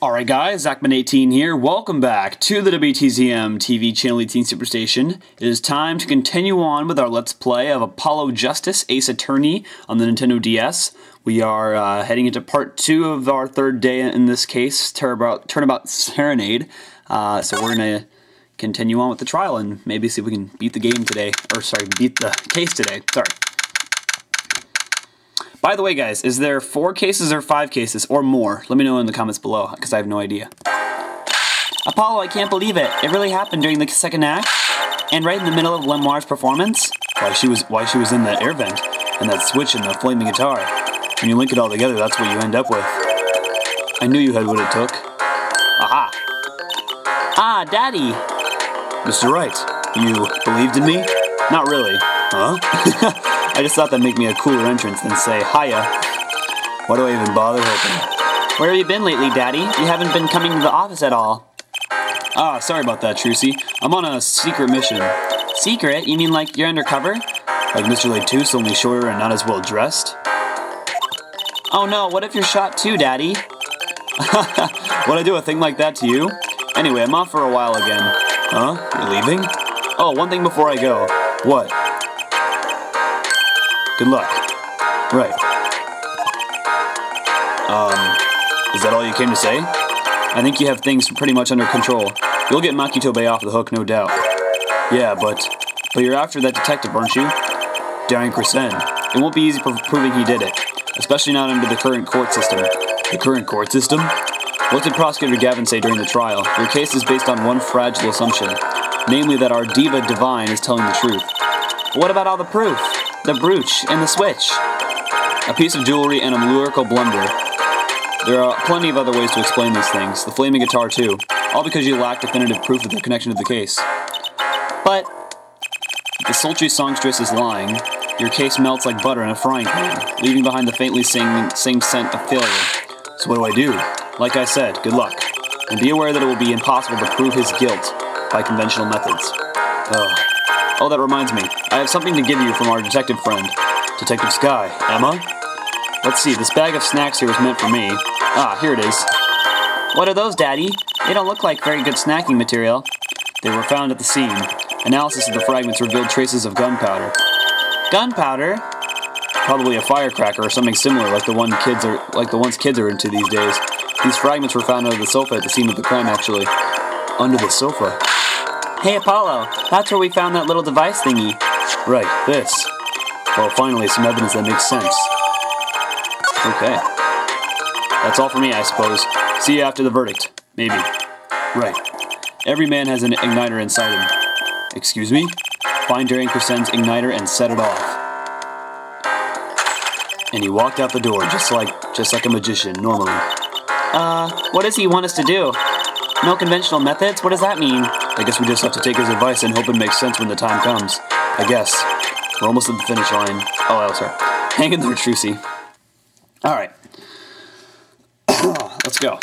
Alright guys, Zachman18 here. Welcome back to the WTZM TV channel 18 Superstation. It is time to continue on with our Let's Play of Apollo Justice Ace Attorney on the Nintendo DS. We are heading into part 2 of our third day in this case, Turnabout Serenade. So we're going to continue on with the trial and maybe see if we can beat the game today. Or sorry, beat the case today. Sorry. By the way, guys, is there 4 cases or 5 cases or more? Let me know in the comments below, because I have no idea. Apollo, I can't believe it. It really happened during the second act, and right in the middle of Lemoire's performance. Why she was in that air vent, and that switch and the flaming guitar. When you link it all together, that's what you end up with. I knew you had what it took. Aha! Ah, Daddy! Mr. Wright, you believed in me? Not really. Huh? I just thought that'd make me a cooler entrance than say, hiya. Why do I even bother hoping? Where have you been lately, Daddy? You haven't been coming to the office at all. Ah, sorry about that, Trucy. I'm on a secret mission. Secret? You mean like you're undercover? Like Mr. Laytooth, only shorter and not as well dressed? Oh no, what if you're shot too, Daddy? Would I do a thing like that to you? Anyway, I'm off for a while again. Huh? You're leaving? Oh, one thing before I go. What? Good luck. Right. Is that all you came to say? I think you have things pretty much under control. You'll get Makito Bay off the hook, no doubt. Yeah, but you're after that detective, aren't you? Daring Crescent. It won't be easy proving he did it, especially not under the current court system. The current court system? What did Prosecutor Gavin say during the trial? Your case is based on one fragile assumption, namely that our diva divine is telling the truth. But what about all the proof? The brooch and the switch. A piece of jewelry and a lyrical blunder. There are plenty of other ways to explain these things. The flaming guitar too. All because you lack definitive proof of their connection to the case. But if the sultry songstress is lying, your case melts like butter in a frying pan, leaving behind the faintly same scent of failure. So what do I do? Like I said, good luck. And be aware that it will be impossible to prove his guilt by conventional methods. Oh, that reminds me. I have something to give you from our detective friend. Detective Sky. Emma? Let's see, this bag of snacks here was meant for me. Ah, here it is. What are those, Daddy? They don't look like very good snacking material. They were found at the scene. Analysis of the fragments revealed traces of gunpowder. Gunpowder? Probably a firecracker or something similar like the ones kids are into these days. These fragments were found under the sofa at the scene of the crime, actually. Under the sofa? Hey, Apollo, that's where we found that little device thingy. Right, this. Well, finally, some evidence that makes sense. Okay. That's all for me, I suppose. See you after the verdict. Maybe. Right. Every man has an igniter inside him. Excuse me? Find Daring Crescent's igniter and set it off. And he walked out the door, just like a magician, normally. What does he want us to do? No conventional methods? What does that mean? I guess we just have to take his advice and hope it makes sense when the time comes. I guess. We're almost at the finish line. Oh, sorry. Hang in there, Trucy. Alright. Let's go.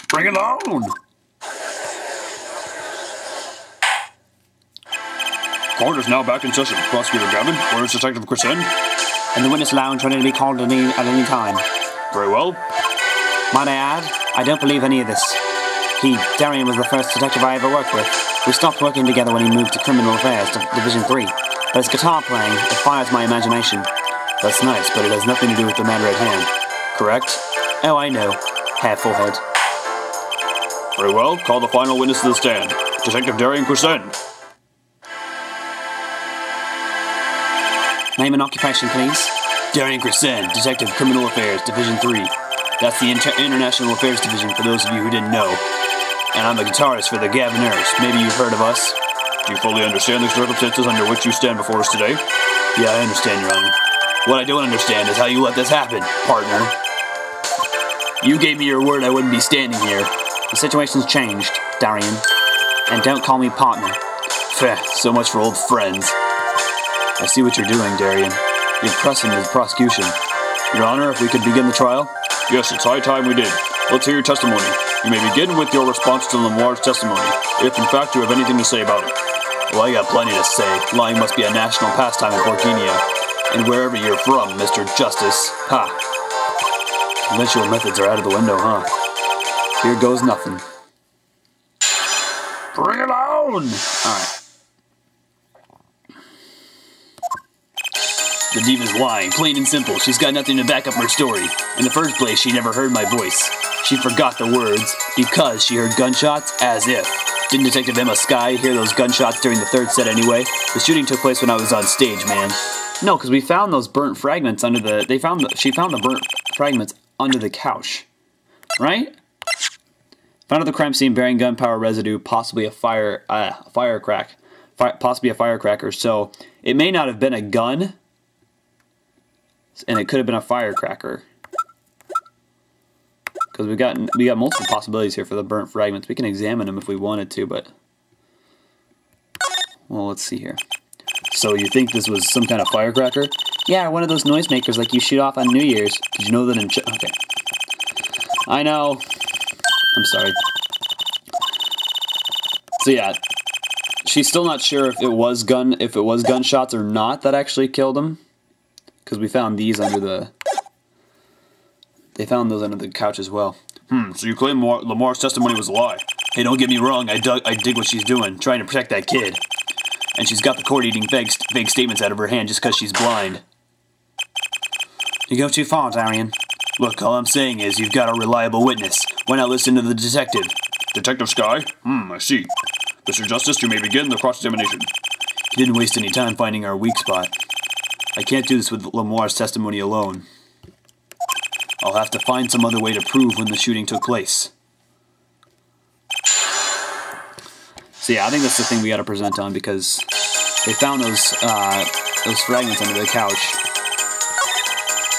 Bring it on! Court is now back in session. Prosecutor Gavin, where's Detective Crescent? In the witness lounge, ready to be called at any time. Very well. Might I add, I don't believe any of this. Darian was the first detective I ever worked with. We stopped working together when he moved to Criminal Affairs, Division 3. But his guitar playing, it fires my imagination. That's nice, but it has nothing to do with the matter at hand. Correct? Oh, I know. Hair full head. Very well, call the final witness to the stand. Detective Daring Crescent. Name and occupation, please. Daring Crescent, Detective Criminal Affairs, Division 3. That's the International Affairs Division for those of you who didn't know. And I'm the guitarist for the Gaviners. Maybe you've heard of us. Do you fully understand the circumstances under which you stand before us today? Yeah, I understand, Your Honor. What I don't understand is how you let this happen, partner. You gave me your word I wouldn't be standing here. The situation's changed, Darian. And don't call me partner. Feh, so much for old friends. I see what you're doing, Darian. You're pressing the prosecution. Your Honor, if we could begin the trial? Yes, it's high time we did. Let's hear your testimony. You may begin with your response to Lemoire's testimony, if in fact you have anything to say about it. Well, I got plenty to say. Lying must be a national pastime in Borginia. And wherever you're from, Mr. Justice. Ha! Conventional methods are out of the window, huh? Here goes nothing. Bring it on! Alright. The diva's lying, plain and simple. She's got nothing to back up her story. In the first place, she never heard my voice. She forgot the words because she heard gunshots as if. Didn't Detective Emma Sky hear those gunshots during the third set anyway? The shooting took place when I was on stage, man. No, because we found those burnt fragments under the... She found the burnt fragments under the couch. Right? Found at the crime scene bearing gunpowder residue, possibly a firecracker. So, it may not have been a gun... And it could have been a firecracker. Because we got multiple possibilities here for the burnt fragments. We can examine them if we wanted to, but... Well, let's see here. So you think this was some kind of firecracker? Yeah, one of those noisemakers like you shoot off on New Year's. Did you know that in... Okay. I know. I'm sorry. So yeah. She's still not sure if it was gunshots or not that actually killed him. Because we found these under the... They found those under the couch as well. So you claim Lamar's testimony was a lie. Hey, don't get me wrong, I dig what she's doing, trying to protect that kid. And she's got the court-eating vague statements out of her hand just because she's blind. You go too far, Darian. Look, all I'm saying is you've got a reliable witness. Why not listen to the detective? Detective Sky? I see. Mr. Justice, you may begin the cross-examination. He didn't waste any time finding our weak spot. I can't do this with Lamar's testimony alone. I'll have to find some other way to prove when the shooting took place. So yeah, I think that's the thing we got to present on because they found those fragments under the couch.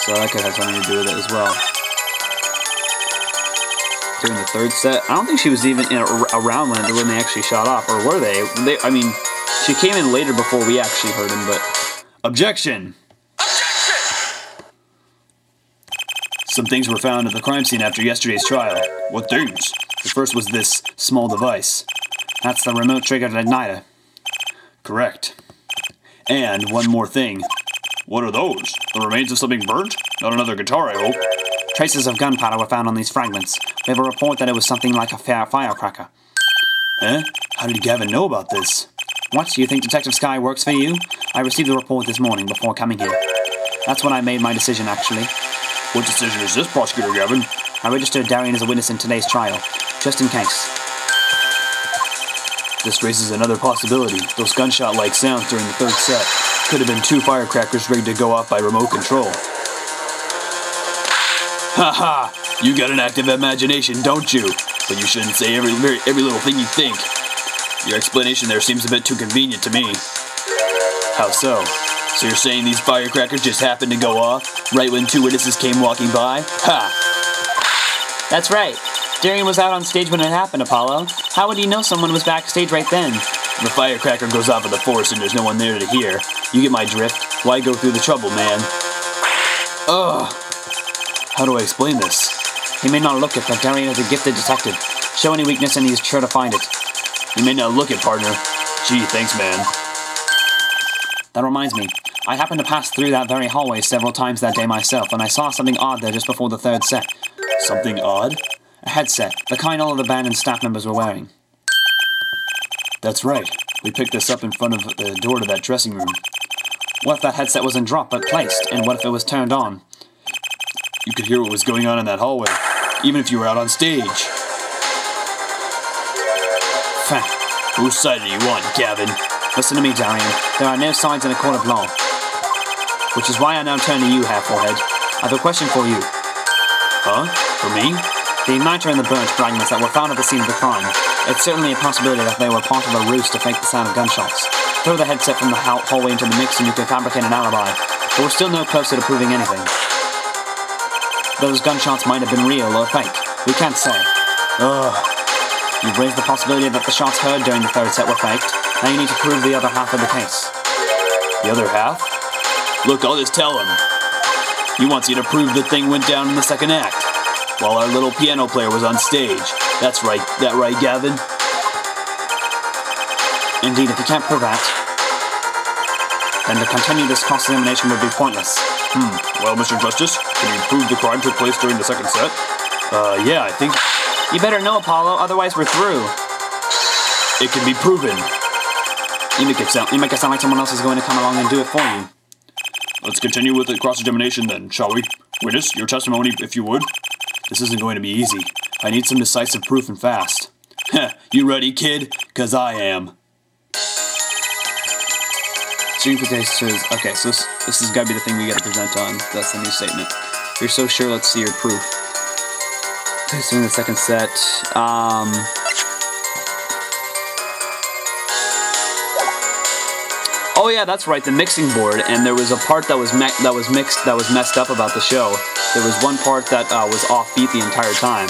So that could have something to do with it as well. During the third set, I don't think she was even around when they actually shot off, or were they? I mean, she came in later before we actually heard him, but... Objection! Objection! Some things were found at the crime scene after yesterday's trial. What things? The first was this small device. That's the remote triggered igniter. Correct. And one more thing. What are those? The remains of something burnt? Not another guitar, I hope. Traces of gunpowder were found on these fragments. We have a report that it was something like a firecracker. Eh? How did Gavin know about this? What, do you think Detective Sky works for you? I received the report this morning before coming here. That's when I made my decision, actually. What decision is this, Prosecutor Gavin? I registered Darian as a witness in today's trial, just in case. This raises another possibility. Those gunshot-like sounds during the third set could have been two firecrackers rigged to go off by remote control. Ha! You got an active imagination, don't you? But you shouldn't say every little thing you think. Your explanation there seems a bit too convenient to me. How so? So you're saying these firecrackers just happened to go off right when two witnesses came walking by? Ha! That's right. Darian was out on stage when it happened, Apollo. How would he know someone was backstage right then? The firecracker goes off in the forest and there's no one there to hear. You get my drift? Why go through the trouble, man? Ugh. How do I explain this? He may not look it, but Darian is a gifted detective. Show any weakness and he's sure to find it. You may not look it, partner. Gee, thanks, man. That reminds me. I happened to pass through that very hallway several times that day myself, and I saw something odd there just before the third set. Something odd? A headset, the kind all of the band and staff members were wearing. That's right. We picked this up in front of the door to that dressing room. What if that headset wasn't dropped but placed, and what if it was turned on? You could hear what was going on in that hallway, even if you were out on stage. Whose side do you want, Gavin? Listen to me, Darian. There are no sides in a court of law. Which is why I now turn to you, Half-Forehead. I have a question for you. Huh? For me? The igniter and the burnt fragments that were found at the scene of the crime. It's certainly a possibility that they were part of a ruse to fake the sound of gunshots. Throw the headset from the hallway into the mix and you can fabricate an alibi. But we're still no closer to proving anything. Those gunshots might have been real or fake. We can't say. You've raised the possibility that the shots heard during the third set were faked. Now you need to prove the other half of the case. The other half? Look, I'll just tell him. He wants you to prove the thing went down in the second act, while our little piano player was on stage. That's right. That right, Gavin? Indeed, if you can't prove that, then to continue this cross-examination would be pointless. Well, Mr. Justice, can you prove the crime took place during the second set? Yeah, I think You better know, Apollo, otherwise we're through. it can be proven. You make it sound like someone else is going to come along and do it for you. Let's continue with the cross-examination then, shall we? Witness, your testimony, if you would. This isn't going to be easy. I need some decisive proof and fast. Heh, you ready, kid? 'Cause I am. Okay, so this has got to be the thing we got to present on. That's the new statement. You're so sure, let's see your proof. So in the second set, oh yeah, that's right, the mixing board, and there was a part that was messed up about the show. There was one part that was offbeat the entire time.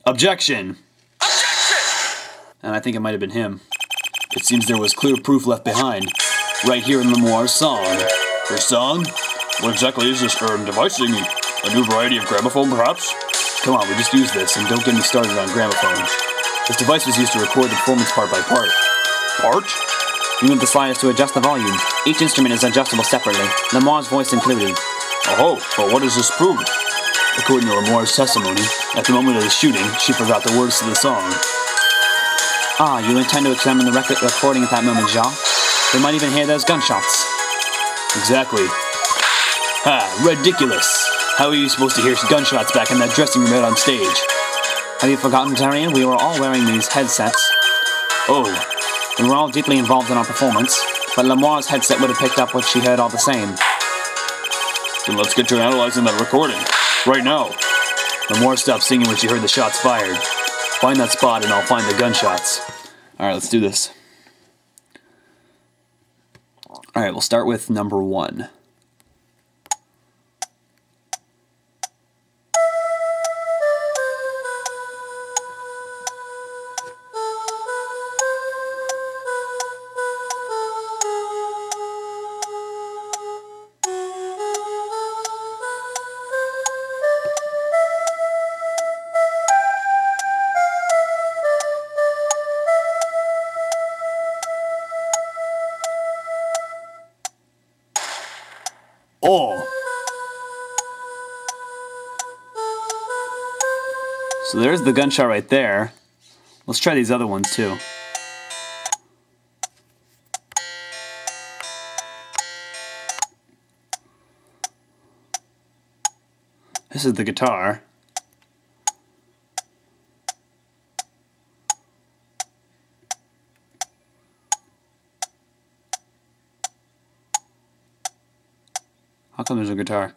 Objection! And I think it might have been him. It seems there was clear proof left behind, right here in Lemoire's song. Her song? What exactly is this device singing? A new variety of gramophone, perhaps? Come on, we just use this, and don't get me started on gramophones. This device was used to record the performance part by part. Part? You move the sliders to adjust the volume. Each instrument is adjustable separately, Lemoire's voice included. Oh, but what does this prove? According to Lemoire's testimony, at the moment of the shooting, she forgot the words to the song. Ah, you intend to examine the recording at that moment, Jean? We might even hear those gunshots. Exactly. Ha, ridiculous! How are you supposed to hear gunshots back in that dressing room out on stage? Have you forgotten, Darian? We were all wearing these headsets. Oh, We were all deeply involved in our performance, but Lemoire's headset would have picked up what she heard all the same. Then let's get to analyzing that recording. Right now. Lemoire stopped singing when she heard the shots fired. Find that spot and I'll find the gunshots. Alright, let's do this. Alright, we'll start with number 1. Oh! So there's the gunshot right there. Let's try these other ones too. This is the guitar. How come there's a guitar?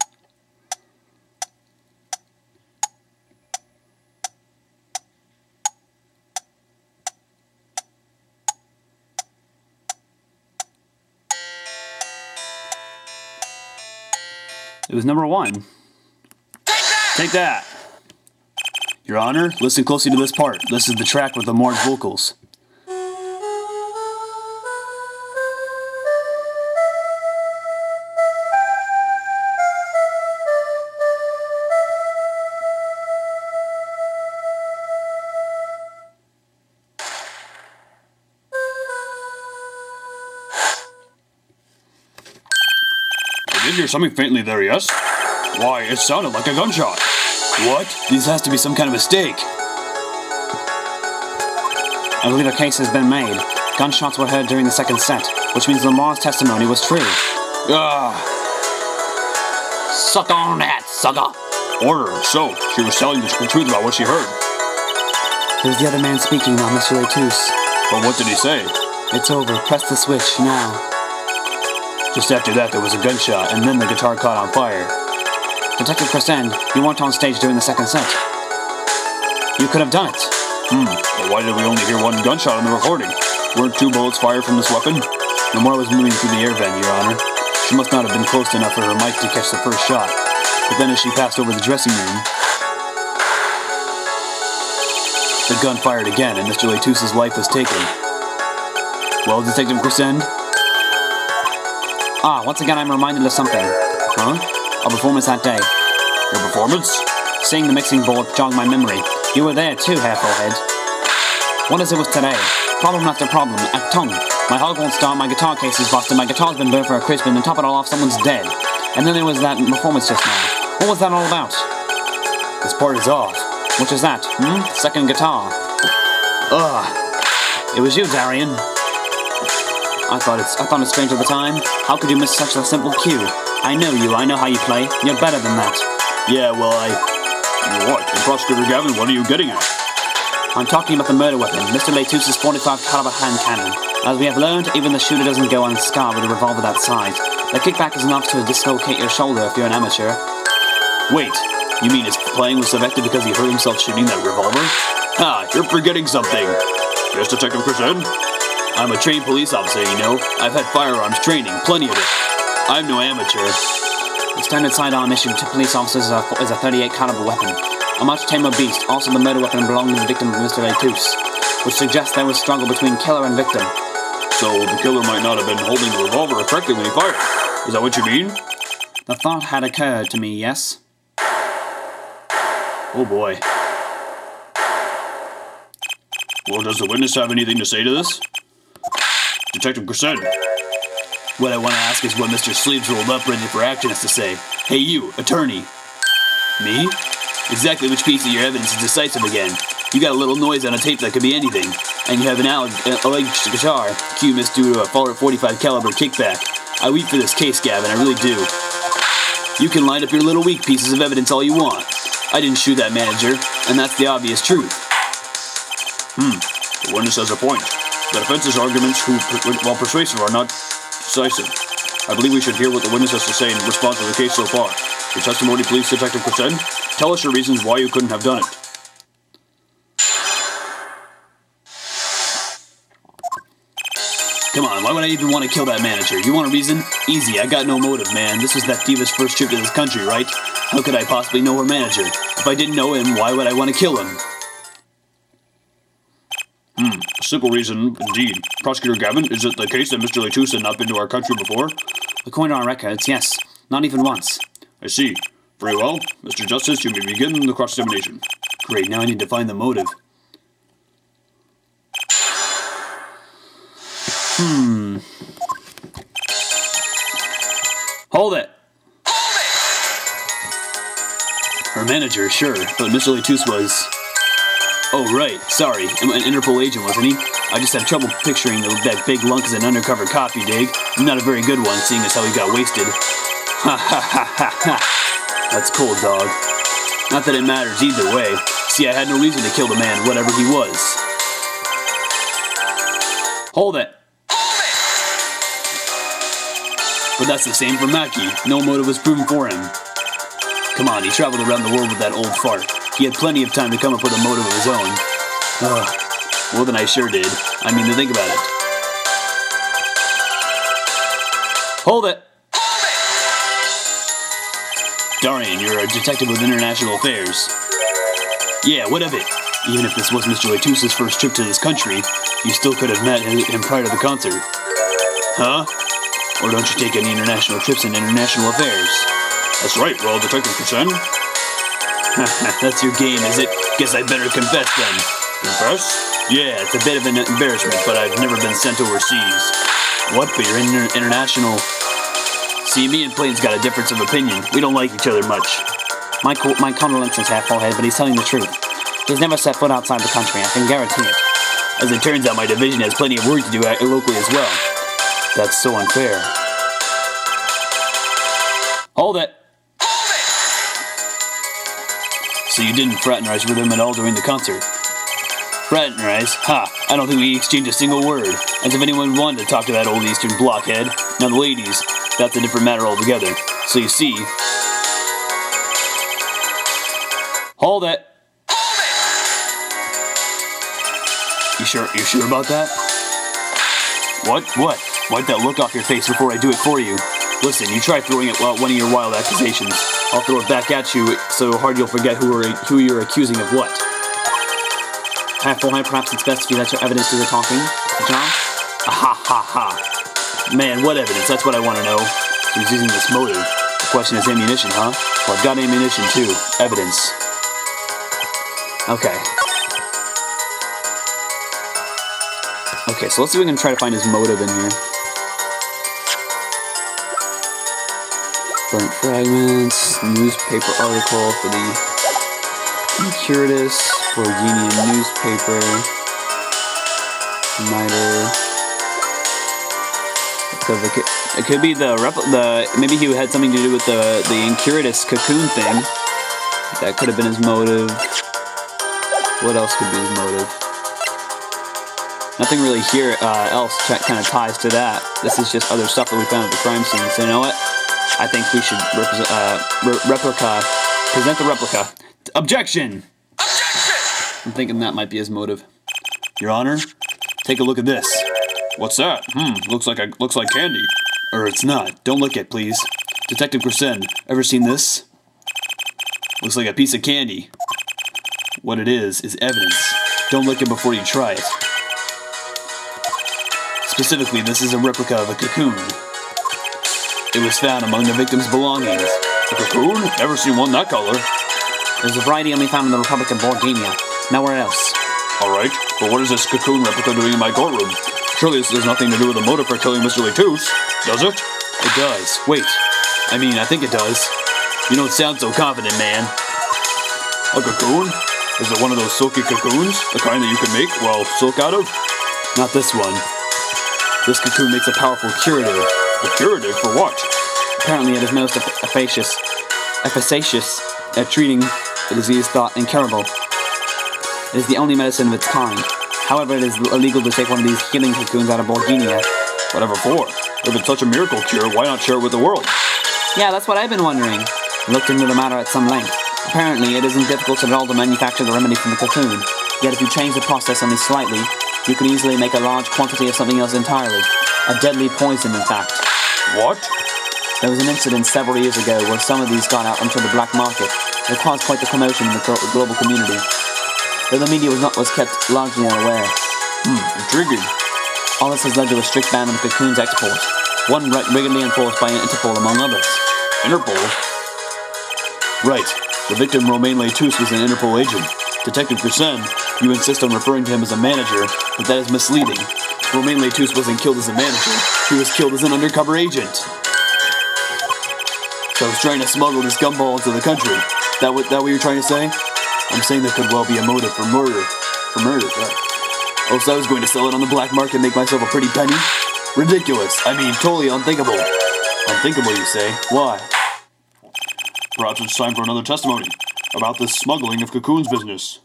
It was number 1. Take that! Your Honor, listen closely to this part. This is the track with Lemoire's vocals. I did hear something faintly there, yes? Why, it sounded like a gunshot. What? This has to be some kind of mistake. I believe a case has been made. Gunshots were heard during the second set, which means Lemoire's testimony was true. Ah! Suck on that, sucker! Order, so, she was telling the truth about what she heard. It was the other man speaking now, Mr. Letus. But what did he say? It's over. Press the switch, now. Just after that, there was a gunshot, and then the guitar caught on fire. Detective Crescend, you weren't on stage during the second set. You could have done it. But why did we only hear one gunshot in the recording? Weren't 2 bullets fired from this weapon? Lemoire was moving through the air vent, Your Honor. She must not have been close enough for her mic to catch the first shot. But then as she passed over the dressing room, the gun fired again, and Mr. Letus's life was taken. Well, Detective Crescend? Ah, once again I'm reminded of something. Huh? Our performance that day. Your performance? Seeing the mixing board jogged my memory. You were there too, Hair Forehead. What as it was today? Problem after problem. Act tongue. My hog won't start, my guitar case is busted, my guitar's been burnt for a crisp, and to top it all off, someone's dead. And then there was that performance just now. What was that all about? This part is off. Which is that? Second guitar. Ugh. It was you, Darian. I thought it strange at the time. How could you miss such a simple cue? I know you, I know how you play. You're better than that. Yeah, well, What? Prosecutor Gavin, what are you getting at? I'm talking about the murder weapon, Mr. Letus's 45 caliber hand cannon. As we have learned, even the shooter doesn't go unscarred with a revolver that size. The kickback is enough to dislocate your shoulder if you're an amateur. Wait, you mean his playing was affected because he hurt himself shooting that revolver? Ha, you're forgetting something. Yes, Detective Chris Ed? I'm a trained police officer, you know. I've had firearms training, plenty of it. I'm no amateur. The standard sidearm issued to police officers is a 38 caliber weapon. A much tamer beast, also the murder weapon belonging to the victim of Mr. Letus, which suggests there was struggle between killer and victim. So the killer might not have been holding the revolver correctly when he fired. Is that what you mean? The thought had occurred to me, yes? Oh boy. Well, does the witness have anything to say to this? Detective Crescent. What I want to ask is what Mr. Sleeves rolled up ready for action has to say. Hey you, attorney. Me? Exactly which piece of your evidence is decisive again. You got a little noise on a tape that could be anything, and you have an alleged guitar, cue missed due to a 45 caliber kickback. I weep for this case, Gavin, I really do. You can line up your little weak pieces of evidence all you want. I didn't shoot that manager, and that's the obvious truth. The witness has a point. The defense's arguments, while persuasive, are not decisive. I believe we should hear what the witness has to say in response to the case so far. Your testimony, please, Detective Crescent. Tell us your reasons why you couldn't have done it. Come on, why would I even want to kill that manager? You want a reason? Easy, I got no motive, man. This was that diva's first trip to this country, right? How could I possibly know her manager? If I didn't know him, why would I want to kill him? A simple reason, indeed. Prosecutor Gavin, is it the case that Mr. Letus had not been to our country before? According to our records, yes. Not even once. I see. Very well. Mr. Justice, you may begin the cross-examination. Great, now I need to find the motive. Hold it! Her manager, sure, but Mr. Letus was... Oh, right, sorry, an Interpol agent, wasn't he? I just have trouble picturing that big lunk as an undercover cop, you dig? Not a very good one, seeing as how he got wasted. Ha ha ha ha ha! That's cold, dog. Not that it matters either way. See, I had no reason to kill the man, whatever he was. Hold it! But that's the same for Mackie. No motive was proven for him. Come on, he traveled around the world with that old fart. He had plenty of time to come up with a motive of his own. More than I sure did. I mean, to think about it. Hold it! Darian, you're a detective with international affairs. Yeah, what of it? Even if this was Mr. Letus's first trip to this country, you still could have met him prior to the concert. Huh? Or don't you take any international trips in international affairs? That's right, well, Detective Crescent. That's your game, is it? Guess I better confess then. Confess? Yeah, it's a bit of an embarrassment, but I've never been sent overseas. What, but you're international? See, me and Plain's got a difference of opinion. We don't like each other much. My condolences, Half-Full-Head, but he's telling the truth. He's never set foot outside the country, I can guarantee it. As it turns out, my division has plenty of work to do locally as well. That's so unfair. Hold it! So you didn't fraternize with him at all during the concert? Fraternize? Ha! I don't think we exchanged a single word. As if anyone wanted to talk to that old Eastern blockhead. Now the ladies, that's a different matter altogether. So you see... Hold it! You sure about that? What? Wipe that look off your face before I do it for you. Listen, you try throwing it one of your wild accusations. I'll throw it back at you so hard you'll forget who you're accusing of what. Half-Full-Head, perhaps it's best if you let your evidence do the talking, John? Ha ha ha. Man, what evidence? That's what I want to know. Who's using this motive? The question is ammunition, huh? Well, I've got ammunition too. Evidence. Okay. Okay, so let's see if we can try to find his motive in here. Burnt fragments, newspaper article for the Curious, for Union newspaper, Miter. It could be maybe he had something to do with the Incuritus cocoon thing. That could have been his motive. What else could be his motive? Nothing really here else kind of ties to that. This is just other stuff that we found at the crime scene. So you know what? I think we should present the replica. Objection! Objection! I'm thinking that might be his motive. Your Honor, take a look at this. What's that? Looks like candy. Or it's not. Don't look at, please. Detective Grisend, ever seen this? Looks like a piece of candy. What it is evidence. Don't lick it before you try it. Specifically, this is a replica of a cocoon. It was found among the victim's belongings. A cocoon? Never seen one that color. There's a variety only found in the Republic of Borginia. Nowhere else. Alright, but what is this cocoon replica doing in my courtroom? Surely this has nothing to do with the motive for killing Mr. Letus, does it? It does. Wait. I think it does. You don't sound so confident, man. A cocoon? Is it one of those silky cocoons? The kind that you can make, silk out of? Not this one. This cocoon makes a powerful curative. A curative for what? Apparently it is most efficacious at treating the disease thought incurable. It is the only medicine of its kind. However, it is illegal to take one of these healing cocoons out of Borginia. Whatever for? If it's such a miracle cure, why not share it with the world? Yeah, that's what I've been wondering. I looked into the matter at some length. Apparently, it isn't difficult at all to manufacture the remedy from the cocoon. Yet if you change the process only slightly, you can easily make a large quantity of something else entirely. A deadly poison, in fact. What? There was an incident several years ago where some of these got out onto the black market. It caused quite the commotion in the global community. Though the media was kept largely unaware. Intriguing. All this has led to a strict ban on the cocoon's export. One regularly enforced by Interpol, among others. Interpol? Right. The victim, Romain Letus, was an Interpol agent. Detective Grisend, you insist on referring to him as a manager, but that is misleading. Romain Letus wasn't killed as a manager. He was killed as an undercover agent. So I was trying to smuggle this gumball into the country. That what you're trying to say? I'm saying there could well be a motive for murder. Right. Oh, so I was going to sell it on the black market and make myself a pretty penny? Ridiculous. Totally unthinkable. Unthinkable, you say? Why? Perhaps it's time for another testimony about this smuggling of cocoons business.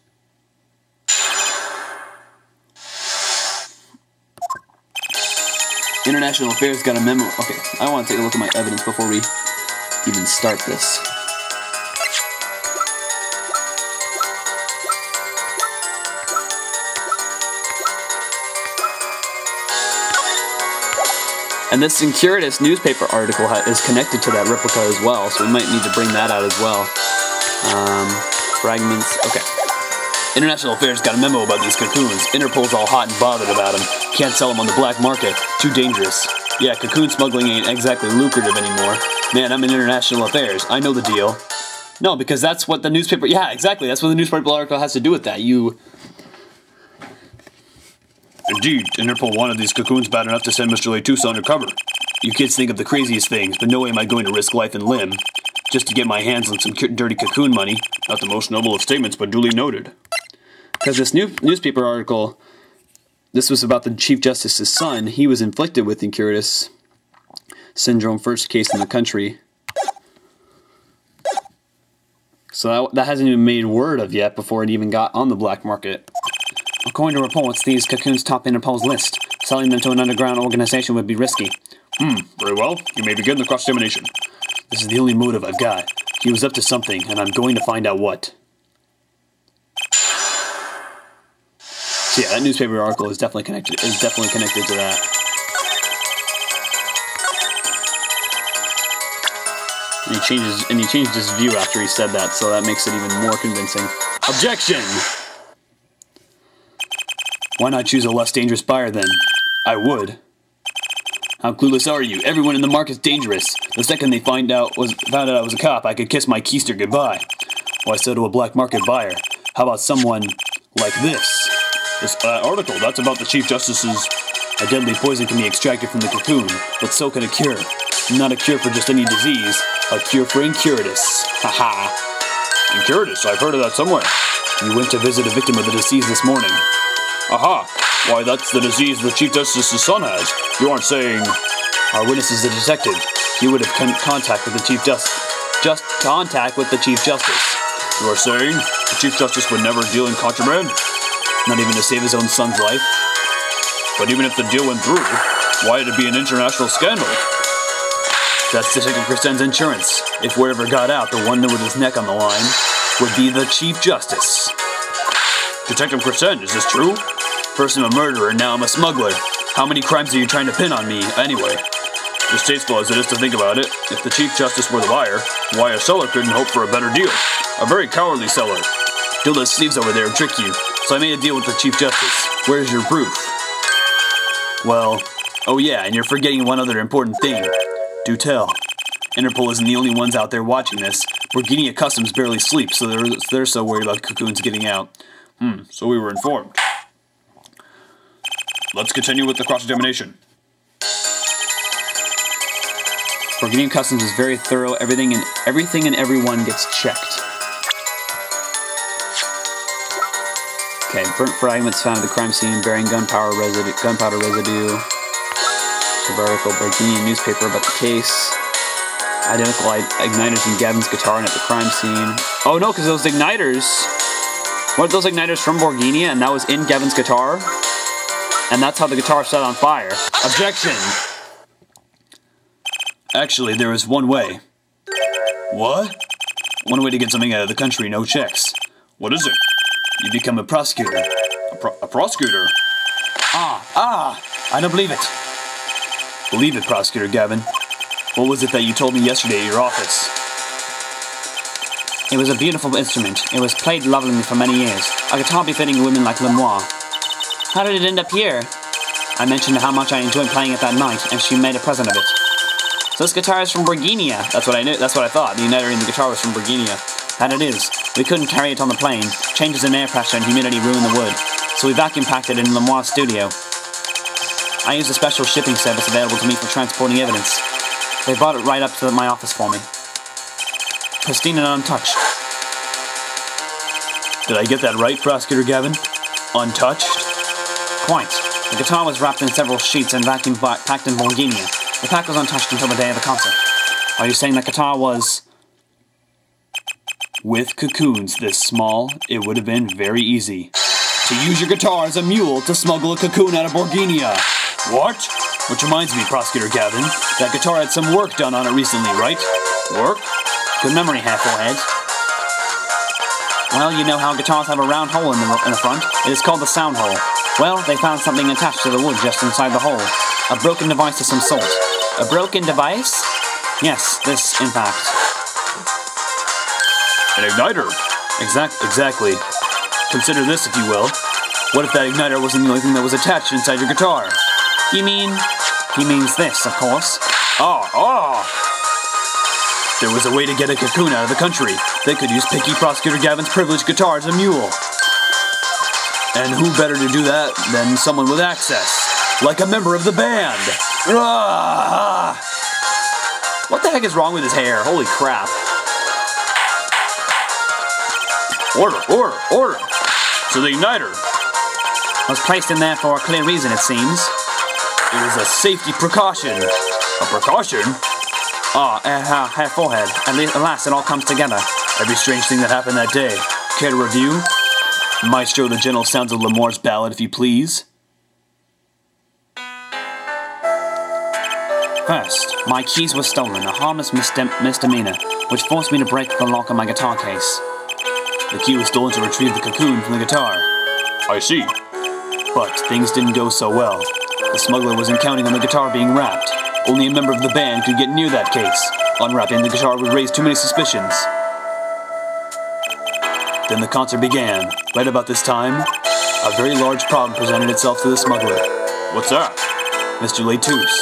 International Affairs got a memo. Okay, I want to take a look at my evidence before we even start this. And this Incuritus newspaper article is connected to that replica as well, so we might need to bring that out as well. Fragments, okay. International Affairs got a memo about these cocoons. Interpol's all hot and bothered about them. Can't sell them on the black market. Too dangerous. Yeah, cocoon smuggling ain't exactly lucrative anymore. Man, I'm in International Affairs. I know the deal. No, because that's what the newspaper... Yeah, exactly. That's what the newspaper article has to do with that. Indeed, Interpol wanted these cocoons bad enough to send Mr. Letus undercover. You kids think of the craziest things, but no way am I going to risk life and limb just to get my hands on some dirty cocoon money. Not the most noble of statements, but duly noted. Because this newspaper article, this was about the Chief Justice's son. He was inflicted with Incuritus syndrome, first case in the country. So that hasn't even made word of yet before it even got on the black market. According to reports, these cocoons top Interpol's list. Selling them to an underground organization would be risky. Very well. You may begin the cross-examination. This is the only motive I've got. He was up to something, and I'm going to find out what. So yeah, that newspaper article is definitely connected. To that. And he changed his view after he said that, so that makes it even more convincing. Objection! Why not choose a less dangerous buyer then? I would. How clueless are you? Everyone in the market's dangerous. The second they found out I was a cop, I could kiss my keister goodbye. Why so to a black market buyer? How about someone like this? This article, that's about the Chief Justice's... A deadly poison can be extracted from the cocoon, but so can a cure. Not a cure for just any disease, a cure for incuritus. Haha. Incuritus, I've heard of that somewhere. You went to visit a victim of the disease this morning. Aha! Why, that's the disease the Chief Justice's son has. You aren't saying... Our witness is a detective. He would have contact with the Chief Justice. Just contact with the Chief Justice. You are saying the Chief Justice would never deal in contraband? Not even to save his own son's life? But even if the deal went through, why would it be an international scandal? That's Detective Christen's insurance. If word ever got out, the one with his neck on the line would be the Chief Justice. Detective Christen, is this true? First I'm a murderer, now I'm a smuggler. How many crimes are you trying to pin on me, anyway? Distasteful as it is to think about it, if the Chief Justice were the buyer, why a seller couldn't hope for a better deal? A very cowardly seller. Dilda's sleeves over there and trick you, so I made a deal with the Chief Justice. Where's your proof? Well, oh yeah, and you're forgetting one other important thing. Do tell. Interpol isn't the only ones out there watching this. Borghini Customs barely sleep, so they're so worried about cocoons getting out. So we were informed. Let's continue with the cross-examination. Borghini Customs is very thorough. Everything and everyone gets checked. Okay, burnt fragments found at the crime scene bearing gunpowder residue. Article, Borghini newspaper about the case. Identical igniters in Gavin's guitar and at the crime scene. Oh no, because those igniters... Weren't those igniters from Borghini and that was in Gavin's guitar? And that's how the guitar set on fire. Objection! Actually, there is one way. What? One way to get something out of the country, no checks. What is it? You become a prosecutor. A prosecutor? I don't believe it. Believe it, Prosecutor Gavin. What was it that you told me yesterday at your office? It was a beautiful instrument. It was played lovingly for many years. A guitar befitting women like Lemoire. How did it end up here? I mentioned how much I enjoyed playing it that night, and she made a present of it. So this guitar is from Borghinia. That's what I knew. That's what I thought. The igniter in the guitar was from Borghinia. That it is. We couldn't carry it on the plane. Changes in air pressure and humidity ruined the wood. So we vacuum packed it in Lemoire's studio. I used a special shipping service available to me for transporting evidence. They brought it right up to my office for me. Pristine and untouched. Did I get that right, Prosecutor Gavin? Untouched? Quite. The guitar was wrapped in several sheets and vacuum packed in Borghinia. The pack was untouched until the day of the concert. Are you saying the guitar was... With cocoons this small, it would have been very easy. To use your guitar as a mule to smuggle a cocoon out of Borghinia. What? Which reminds me, Prosecutor Gavin, that guitar had some work done on it recently, right? Work? Good memory, Half-Forehead. Well, you know how guitars have a round hole in the front? It is called the sound hole. Well, they found something attached to the wood just inside the hole. A broken device of some sort. A broken device? Yes, this, in fact. An igniter? Exactly. Consider this, if you will. What if that igniter wasn't the only thing that was attached inside your guitar? You mean... He means this, of course. There was a way to get a cocoon out of the country. They could use Picky Prosecutor Gavin's privileged guitar as a mule. And who better to do that than someone with access? Like a member of the band. What the heck is wrong with his hair? Holy crap. Order! So the igniter was placed in there for a clear reason, it seems. It was a safety precaution. A precaution? Half-Forehead. Alas, it all comes together. Every strange thing that happened that day. Care to review? Maestro, the gentle sounds of Lemoire's ballad, if you please. First, my keys were stolen, a harmless misdemeanor, which forced me to break the lock on my guitar case. The key was stolen to retrieve the cocoon from the guitar. I see. But things didn't go so well. The smuggler wasn't counting on the guitar being wrapped. Only a member of the band could get near that case. Unwrapping the guitar would raise too many suspicions. Then the concert began. Right about this time, a very large problem presented itself to the smuggler. What's that? Mr. Laytous.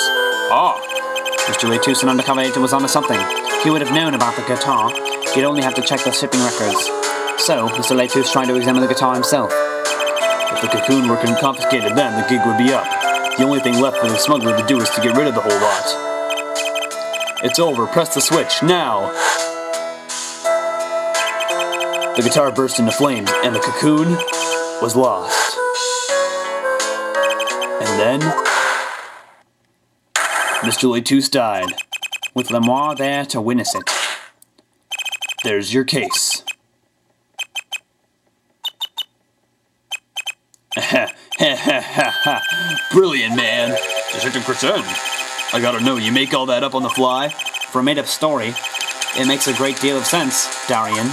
Mr. Laytous, an undercover agent, was onto something. He would have known about the guitar. He'd only have to check the shipping records. So, Mr. Laytous tried to examine the guitar himself. If the cocoon were confiscated then, the gig would be up. The only thing left for the smuggler to do is to get rid of the whole lot. It's over. Press the switch, now! The guitar burst into flames, and the cocoon was lost. And then, Mr. Latus died, with Lemoire there to witness it. There's your case. Brilliant, man. Detective Crescent, I gotta know, you make all that up on the fly? For a made-up story, it makes a great deal of sense, Darian.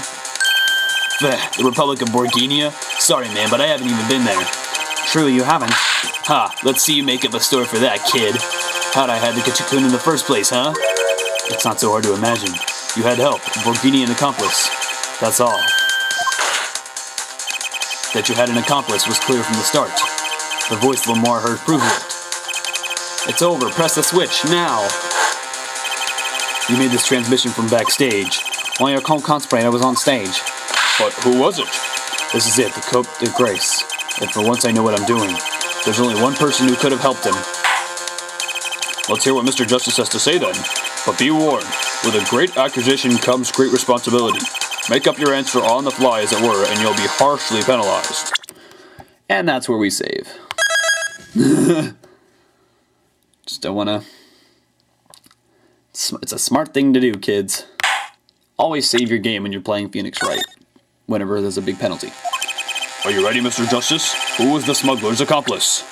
The Republic of Borginia? Sorry, man, but I haven't even been there. True, you haven't. Ha, let's see you make up a story for that, kid. How'd I have the cocoon in the first place, huh? It's not so hard to imagine. You had help, Borginian accomplice. That's all. That you had an accomplice was clear from the start. The voice Lamar heard proved it. It's over. Press the switch, now! You made this transmission from backstage. While your conspirator was on stage. But who was it? This is it, the Cope de Grace. And for once I know what I'm doing. There's only one person who could have helped him. Let's hear what Mr. Justice has to say then. But be warned, with a great accusation comes great responsibility. Make up your answer on the fly, as it were, and you'll be harshly penalized. And that's where we save. Just don't wanna... It's a smart thing to do, kids. Always save your game when you're playing Phoenix Wright. Whenever there's a big penalty. Are you ready, Mr. Justice? Who was the smuggler's accomplice?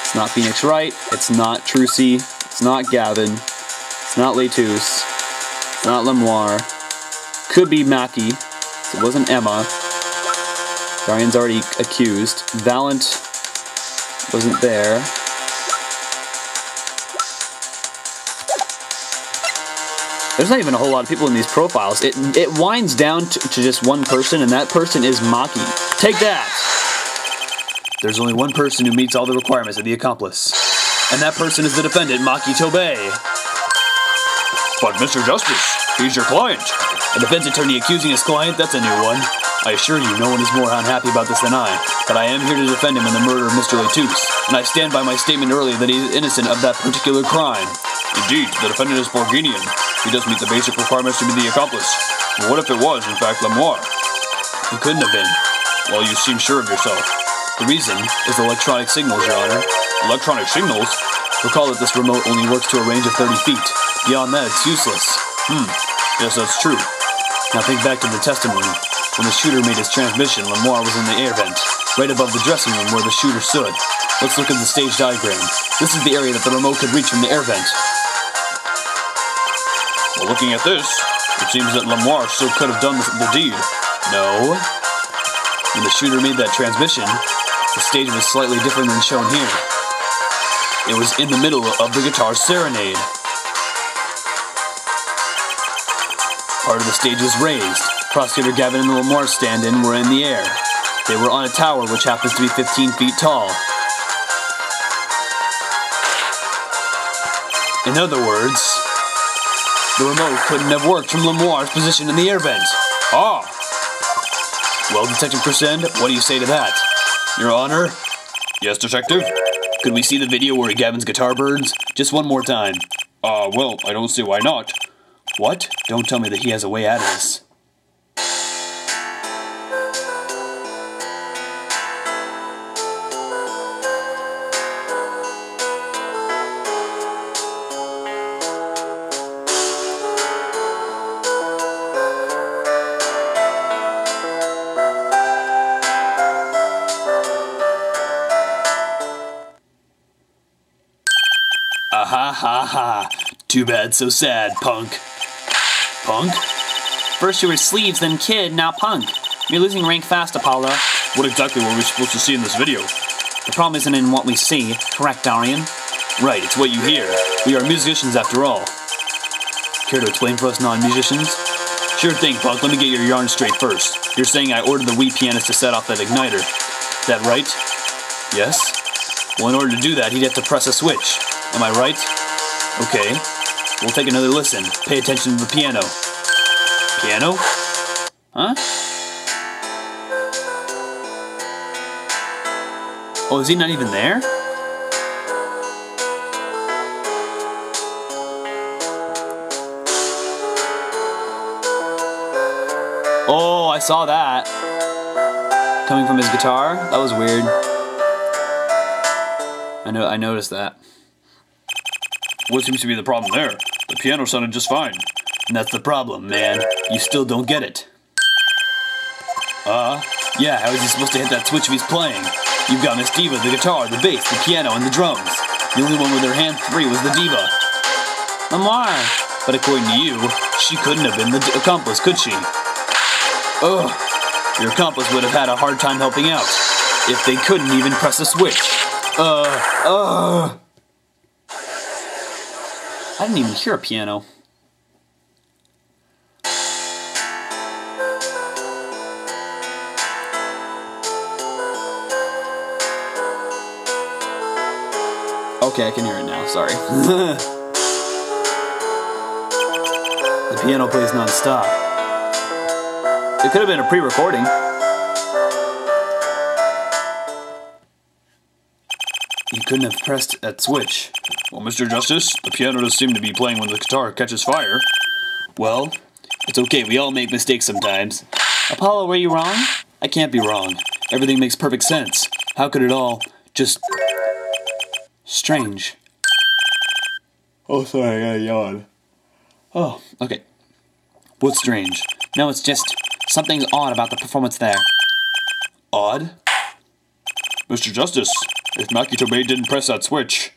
It's not Phoenix Wright. It's not Trucy. It's not Gavin. It's not Latus. It's not Lemoire. Could be Mackie. It wasn't Emma. Darian's already accused. Valent wasn't there. There's not even a whole lot of people in these profiles. It winds down to just one person, and that person is Maki. Take that! There's only one person who meets all the requirements of the accomplice. And that person is the defendant, Maki Tobey. But Mr. Justice, he's your client. A defense attorney accusing his client? That's a new one. I assure you, no one is more unhappy about this than I. But I am here to defend him in the murder of Mr. Latus. And I stand by my statement earlier that he is innocent of that particular crime. Indeed, the defendant is Borginian. He does meet the basic requirements to be the accomplice. But what if it was, in fact, Lemoire? It couldn't have been. Well, you seem sure of yourself. The reason is electronic signals, Your Honor. Electronic signals? Recall that this remote only works to a range of 30 feet. Beyond that, it's useless. Yes, that's true. Now think back to the testimony. When the shooter made his transmission, Lemoire was in the air vent, right above the dressing room where the shooter stood. Let's look at the stage diagram. This is the area that the remote could reach from the air vent. Well, looking at this, it seems that Lemoire still could have done the deed. No. When the shooter made that transmission, the stage was slightly different than shown here. It was in the middle of the guitar serenade. Part of the stage was raised. Prosecutor Gavin and the Lemoire stand-in were in the air. They were on a tower which happens to be 15 feet tall. In other words, the remote couldn't have worked from Lemoire's position in the air vent. Ah! Well, Detective Crescent, what do you say to that? Your Honor? Yes, Detective? Could we see the video where Gavin's guitar burns? Just one more time. Well, I don't see why not. What? Don't tell me that he has a way out of this. Ha ha ha. Too bad, so sad, punk. Punk? First you were sleeves, then kid, now punk. You're losing rank fast, Apollo. What exactly were we supposed to see in this video? The problem isn't in what we see, correct, Darian? Right, it's what you hear. We are musicians after all. Care to explain for us non-musicians? Sure thing, punk. Let me get your yarn straight first. You're saying I ordered the Wii pianist to set off that igniter. That right? Yes? Well, in order to do that, he'd have to press a switch. Am I right? Okay. We'll take another listen. Pay attention to the piano. Piano? Huh? Oh, is he not even there? Oh, I saw that. Coming from his guitar? That was weird. I noticed that. What seems to be the problem there? The piano sounded just fine. And that's the problem, man. You still don't get it. Yeah, how is he supposed to hit that switch if he's playing? You've got Miss Diva, the guitar, the bass, the piano, and the drums. The only one with her hand free was the diva. Lamar! But according to you, she couldn't have been the accomplice, could she? Ugh. Your accomplice would have had a hard time helping out if they couldn't even press a switch. I didn't even hear a piano. Okay, I can hear it now, sorry. The piano plays non-stop. It could have been a pre-recording. You couldn't have pressed that switch. Well, Mr. Justice, the piano does seem to be playing when the guitar catches fire. Well, it's okay, we all make mistakes sometimes. Apollo, were you wrong? I can't be wrong. Everything makes perfect sense. How could it all just... strange? Oh, sorry, I got a yawn. Oh, okay. What's strange? No, it's just something's odd about the performance there. Odd? Mr. Justice, if Makitobe didn't press that switch,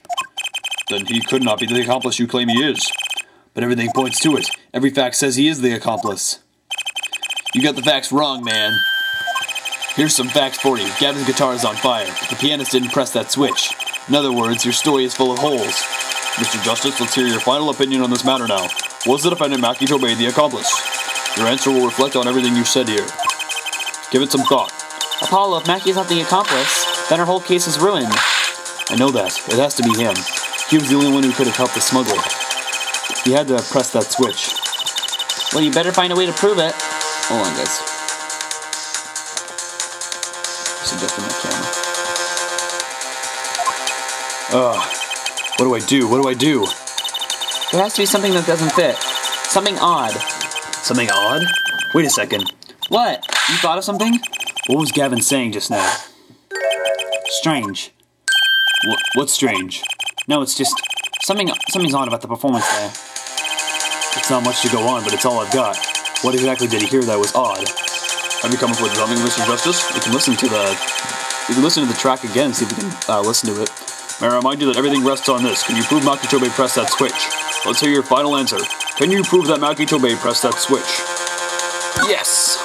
then he could not be the accomplice you claim he is. But everything points to it. Every fact says he is the accomplice. You got the facts wrong, man. Here's some facts for you. Gavin's guitar is on fire, but the pianist didn't press that switch. In other words, your story is full of holes. Mr. Justice, let's hear your final opinion on this matter now. Was the defendant Makitobe the accomplice? Your answer will reflect on everything you said here. Give it some thought. Apollo, if Mackie's not the accomplice, then our whole case is ruined. I know that. It has to be him. He was the only one who could have helped the smuggler. He had to press that switch. Well, you better find a way to prove it. Hold on, guys. Just adjusting my camera. What do I do? What do I do? There has to be something that doesn't fit. Something odd. Something odd? Wait a second. What? You thought of something? What was Gavin saying just now? Strange. What's strange? No, it's just something's odd about the performance there. It's not much to go on, but it's all I've got. What exactly did he hear that was odd? Have you come up with something, Mr. Justice? We can listen to the track again and see if we can listen to it. May I remind you that everything rests on this. Can you prove Makitobe pressed that switch? Let's hear your final answer. Can you prove that Makitobe pressed that switch? Yes!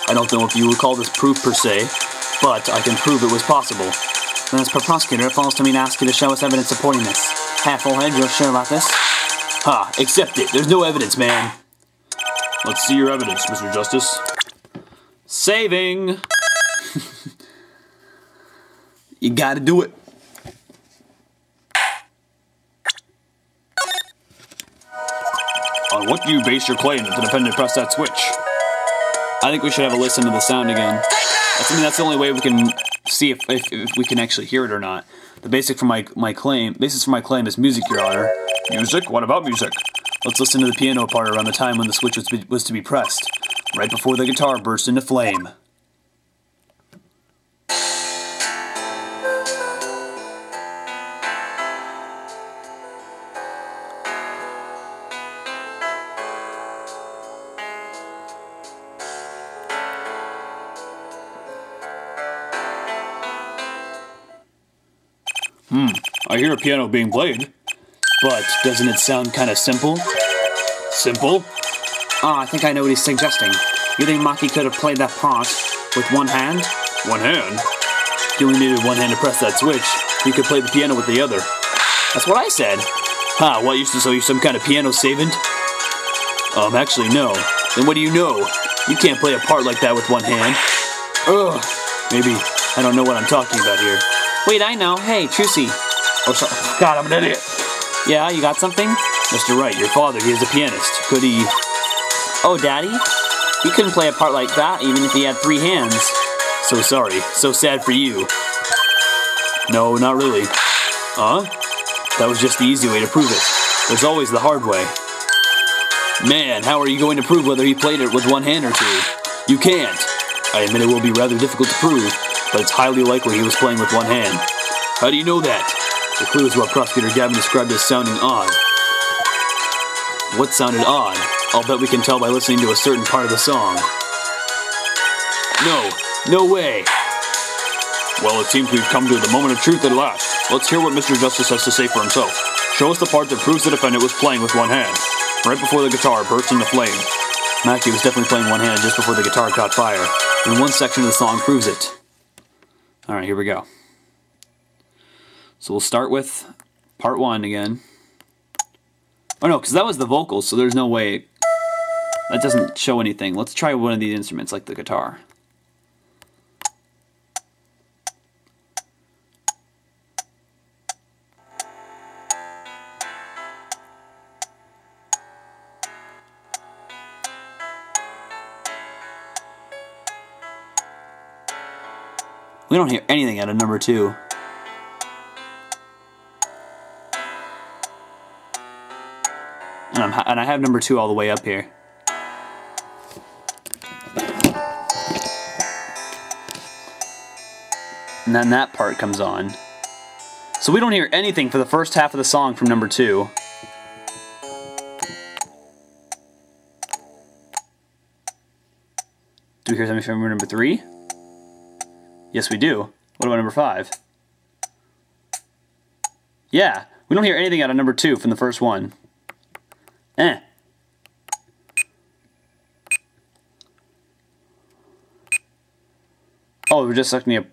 I don't know if you would call this proof per se, but I can prove it was possible. Then as per prosecutor, it falls to me to ask you to show us evidence supporting this. Half-full-head, you're sure about this? Ha! Accept it. There's no evidence, man. Let's see your evidence, Mr. Justice. Saving! You gotta do it. On what do you base your claim that the defendant pressed that switch? I think we should have a listen to the sound again. That's the only way we can see if we can actually hear it or not. The basis for my claim is music, Your Honor. Music? What about music? Let's listen to the piano part around the time when the switch was to be pressed, right before the guitar burst into flame. I hear a piano being played. But doesn't it sound kind of simple? Simple? Ah, I think I know what he's suggesting. You think Maki could have played that part with one hand? One hand? He only needed one hand to press that switch. He could play the piano with the other. That's what I said. Ha, what, used to show you some kind of piano savant? Actually, no. Then what do you know? You can't play a part like that with one hand. Ugh. Maybe I don't know what I'm talking about here. Wait, I know. Hey, Trucy. Oh, sorry. God, I'm an idiot. Yeah, you got something? Mr. Wright, your father, he is a pianist. Could he... Oh, Daddy? He couldn't play a part like that even if he had 3 hands. So sorry. So sad for you. No, not really. Huh? That was just the easy way to prove it. There's always the hard way. Man, how are you going to prove whether he played it with one hand or two? You can't. I admit it will be rather difficult to prove, but it's highly likely he was playing with one hand. How do you know that? The clue is what Prosecutor Gavin described as sounding odd. What sounded odd? I'll bet we can tell by listening to a certain part of the song. No way. Well, it seems we've come to the moment of truth at last. Let's hear what Mr. Justice has to say for himself. Show us the part that proves the defendant was playing with one hand, right before the guitar burst into flame. Mackie was definitely playing one hand just before the guitar caught fire, and one section of the song proves it. Alright, here we go. So we'll start with part 1 again. Oh no, because that was the vocals, so there's no way. That doesn't show anything. Let's try one of these instruments, like the guitar. We don't hear anything out of number 2. And I have number 2 all the way up here. And then that part comes on. So we don't hear anything for the first half of the song from number 2. Do we hear something from number 3? Yes, we do. What about number 5? Yeah, we don't hear anything out of number 2 from the first one. Oh, we're just sucking up.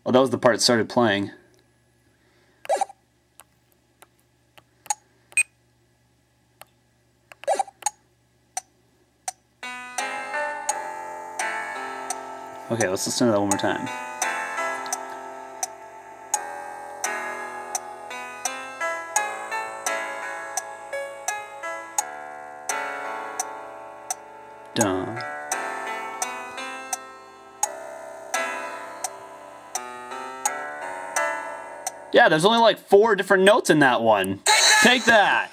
Oh, that was the part that started playing. Okay, let's listen to that one more time. Dun. Yeah, there's only like 4 different notes in that one. Take that!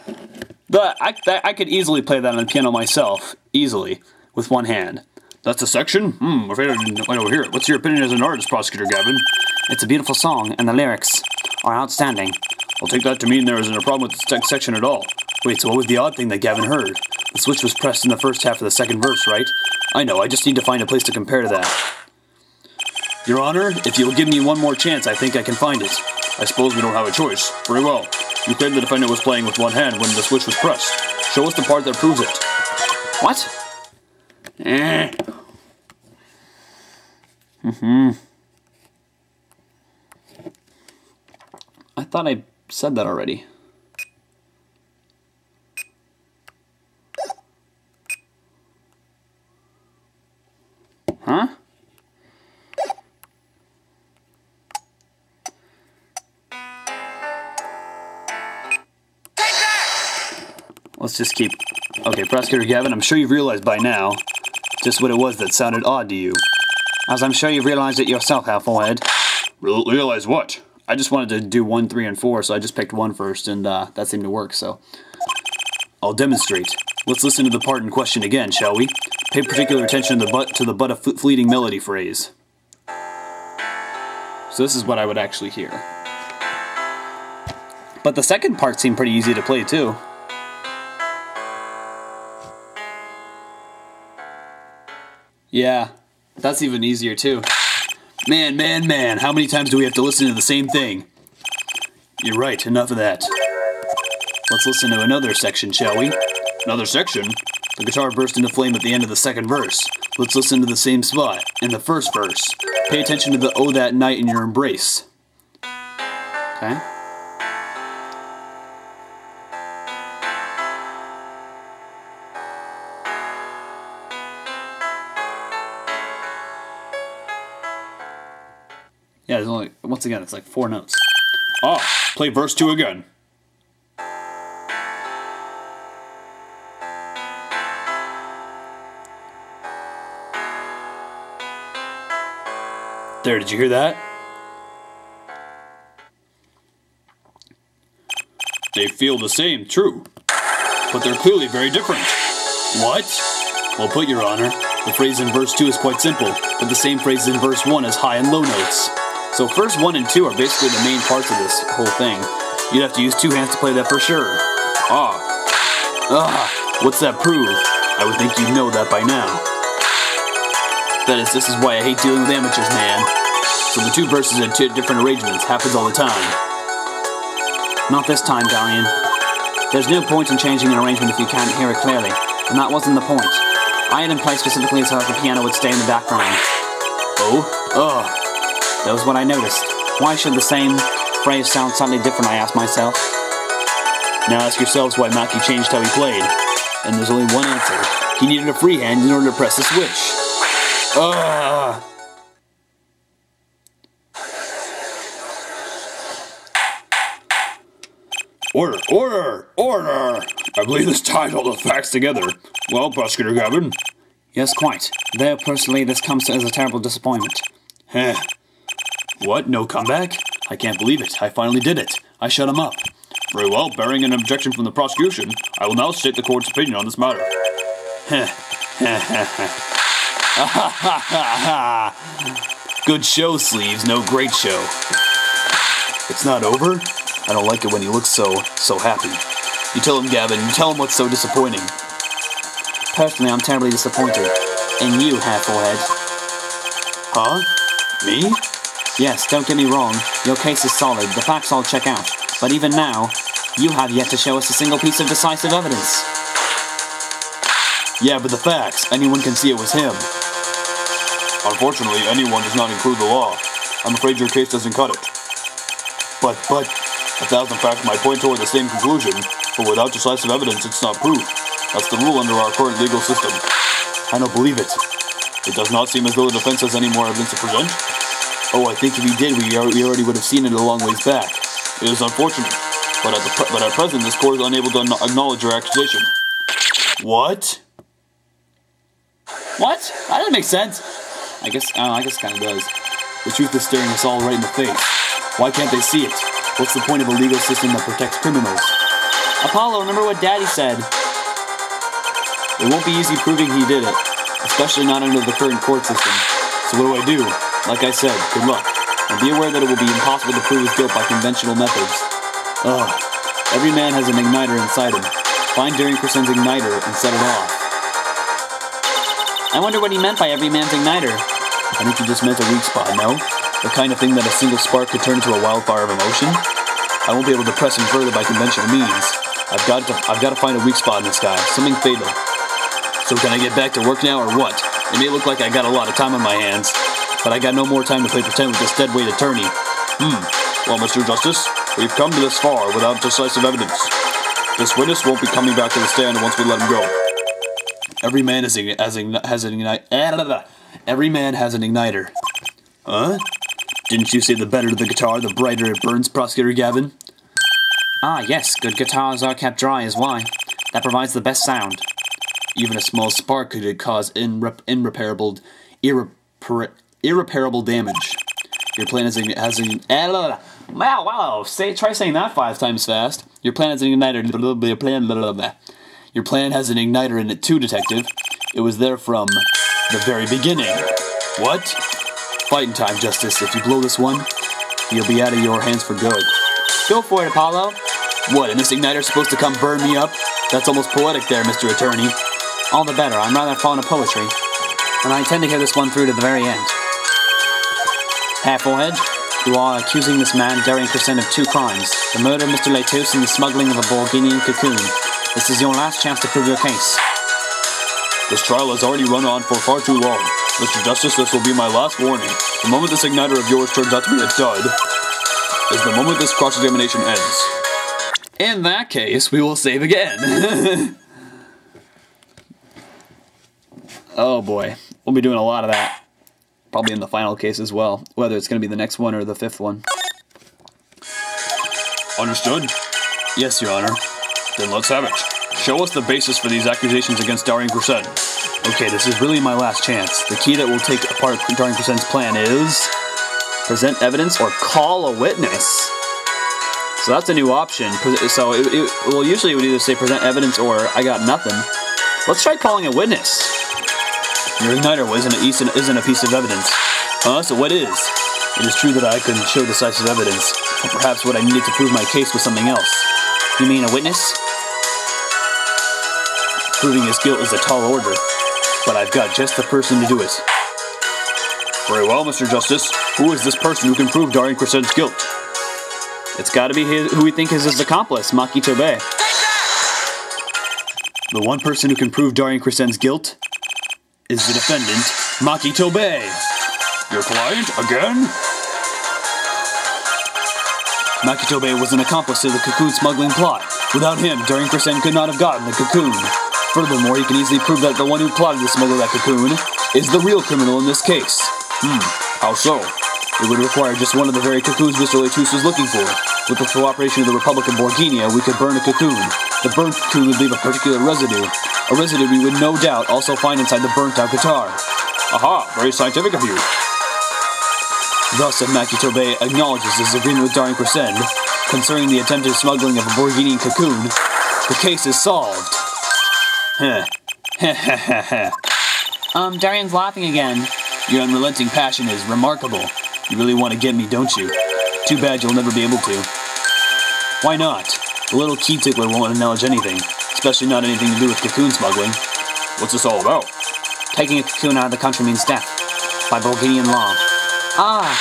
I could easily play that on the piano myself, easily, with one hand. That's a section? I'm afraid I didn't quite overhear it. What's your opinion as an artist, Prosecutor Gavin? It's a beautiful song, and the lyrics are outstanding. I'll take that to mean there isn't a problem with this section at all. Wait, so what was the odd thing that Gavin heard? The switch was pressed in the first half of the second verse, right? I know, I just need to find a place to compare to that. Your Honor, if you'll give me one more chance, I think I can find it. I suppose we don't have a choice. Very well. You claim the defendant was playing with one hand when the switch was pressed. Show us the part that proves it. What? I thought I said that already. Huh? Let's just keep... Okay, Prosecutor Gavin, I'm sure you've realized by now just what it was that sounded odd to you. As I'm sure you've realized it yourself, Half-Forehead. Realize what? I just wanted to do 1, 3, and 4, so I just picked 1 first, and that seemed to work, so... I'll demonstrate. Let's listen to the part in question again, shall we? Pay particular attention to the but a fleeting melody phrase. So this is what I would actually hear. But the second part seemed pretty easy to play, too. Yeah, that's even easier, too. Man, how many times do we have to listen to the same thing? You're right, enough of that. Let's listen to another section, shall we? Another section? The guitar burst into flame at the end of the second verse. Let's listen to the same spot, in the first verse. Pay attention to the "Oh That Night in Your Embrace." Okay? Yeah, there's only, once again, it's like 4 notes. Ah, play verse 2 again. There, did you hear that? They feel the same, true. But they're clearly very different. What? Well put, Your Honor. The phrase in verse 2 is quite simple, but the same phrase in verse 1 has high and low notes. So verse 1 and 2 are basically the main parts of this whole thing. You'd have to use two hands to play that for sure. What's that prove? I would think you'd know that by now. This is why I hate dealing with amateurs, man. So the two verses in two different arrangements happens all the time. Not this time, Galleon. There's no point in changing an arrangement if you can't hear it clearly, and that wasn't the point. I had him played specifically so that the piano would stay in the background. That was what I noticed. Why should the same phrase sound slightly different, I asked myself. Now ask yourselves why Mackie changed how he played. And there's only one answer. He needed a free hand in order to press the switch. Order! Order! Order! I believe this ties all the facts together. Well, Prosecutor Gavin? Yes, quite. Though, personally, this comes as a terrible disappointment. What? No comeback? I can't believe it. I finally did it. I shut him up. Very well, bearing an objection from the prosecution, I will now state the court's opinion on this matter. Good show, Sleeves. No great show. It's not over? I don't like it when he looks so happy. You tell him, Gavin. You tell him what's so disappointing. Personally, I'm terribly disappointed. In you, Hair-Forehead. Huh? Me? Yes, don't get me wrong. Your case is solid. The facts all check out. But even now, you have yet to show us a single piece of decisive evidence. Yeah, but the facts. Anyone can see it was him. Unfortunately, anyone does not include the law. I'm afraid your case doesn't cut it. But, 1,000 facts might point toward the same conclusion, but without decisive evidence, it's not proof. That's the rule under our current legal system. I don't believe it. It does not seem as though the defense has any more evidence to present. I think if he did, we already would have seen it a long ways back. It is unfortunate, but at present, this court is unable to acknowledge your accusation. What? What? That doesn't make sense. I guess it kind of does. The truth is staring us all right in the face. Why can't they see it? What's the point of a legal system that protects criminals? Apollo, remember what Daddy said. It won't be easy proving he did it, especially not under the current court system. So what do? Like I said, good luck. And be aware that it will be impossible to prove his guilt by conventional methods. Every man has an igniter inside him. Find Daring Percent's igniter and set it off. I wonder what he meant by every man's igniter. I think he just meant a weak spot, no? The kind of thing that a single spark could turn into a wildfire of emotion? I won't be able to press him further by conventional means. I've got to find a weak spot in this guy, something fatal. So can I get back to work now or what? It may look like I got a lot of time on my hands, but I got no more time to play pretend with this deadweight attorney. Well, Mr. Justice, we've come to this far without decisive evidence. This witness won't be coming back to the stand once we let him go. Every man has an igniter. Huh? Didn't you say the better the guitar, the brighter it burns, Prosecutor Gavin? Ah, yes, good guitars are kept dry is why. That provides the best sound. Even a small spark could cause irreparable damage. Your plan has an wow! Try saying that 5 times fast. Your plan has an igniter. Your plan has an igniter in it too, Detective. It was there from the very beginning. What? Fighting time, Justice. If you blow this one, you'll be out of your hands for good. Go for it, Apollo. What, and this igniter's supposed to come burn me up? That's almost poetic there, Mr. Attorney. All the better. I'm rather fond of poetry. And I intend to hear this one through to the very end. Hair-Forehead, you are accusing this man, Daring Percent, of 2 crimes. The murder of Mr. Latus and the smuggling of a Borginian cocoon. This is your last chance to prove your case. This trial has already run on for far too long. Mr. Justice, this will be my last warning. The moment this igniter of yours turns out to be a dud is the moment this cross-examination ends. In that case, we will save again. Oh boy, we'll be doing a lot of that. Probably in the final case as well, whether it's going to be the next one or the 5th one. Understood? Yes, Your Honor. Then let's have it. Show us the basis for these accusations against Daring Percent. Okay, this is really my last chance. The key that will take apart Daring Percent's plan is Present evidence or call a witness. So that's a new option. So well, usually it would either say present evidence or I got nothing. Let's try calling a witness. Your igniter isn't a piece of evidence. Huh? So what is? It is true that I couldn't show decisive evidence, but perhaps what I needed to prove my case was something else. You mean a witness? Proving his guilt is a tall order, but I've got just the person to do it. Very well, Mr. Justice. Who is this person who can prove Darian Crescent's guilt? It's gotta be who we think is his accomplice, Maki Tobe. The one person who can prove Darian Crescent's guilt is the defendant, Maki Tobe. Your client, again? Maki Tobe was an accomplice to the cocoon smuggling plot. Without him, Darian Crescent could not have gotten the cocoon. Furthermore, he can easily prove that the one who plotted to smuggle that cocoon is the real criminal in this case. How so? It would require just one of the very cocoons Mr. Letus was looking for. With the cooperation of the Republic of Borginia, we could burn a cocoon. The burnt cocoon would leave a particular residue. A residue we would no doubt also find inside the burnt-out guitar. Aha, very scientific of you. Thus, if Maki Tobe acknowledges his agreement with Darian Crescent concerning the attempted smuggling of a Borginian cocoon, the case is solved. Darian's laughing again. Your unrelenting passion is remarkable. You really want to get me, don't you? Too bad you'll never be able to. Why not? The little key tickler won't acknowledge anything, especially not anything to do with cocoon smuggling. What's this all about? Taking a cocoon out of the country means death, by Bulgarian law. Ah!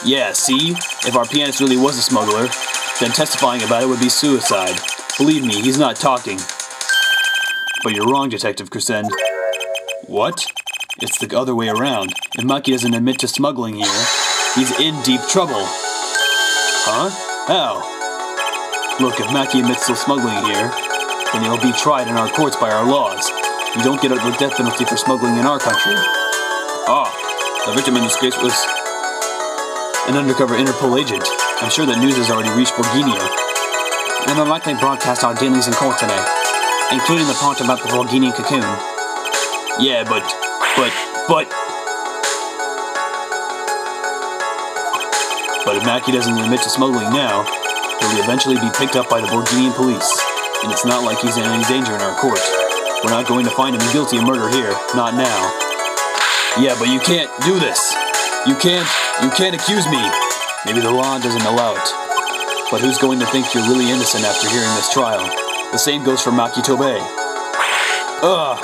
Yeah, see? If our pianist really was a smuggler, then testifying about it would be suicide. Believe me, he's not talking. But you're wrong, Detective Crescent. What? It's the other way around. If Maki doesn't admit to smuggling here, he's in deep trouble. Huh? How? Look, if Maki admits to smuggling here, then he'll be tried in our courts by our laws. You don't get the death penalty for smuggling in our country. Ah, the victim in this case was an undercover Interpol agent. I'm sure that news has already reached Borginia. And they'll likely broadcast our dealings in court today, including the part about the Borginian cocoon. Yeah, but... But if Maki doesn't admit to smuggling now, he'll eventually be picked up by the Borginian police. And it's not like he's in any danger in our court. We're not going to find him guilty of murder here. Not now. Yeah, but you can't do this. You can't accuse me. Maybe the law doesn't allow it. But who's going to think you're really innocent after hearing this trial? The same goes for Maki Tobe. Ugh!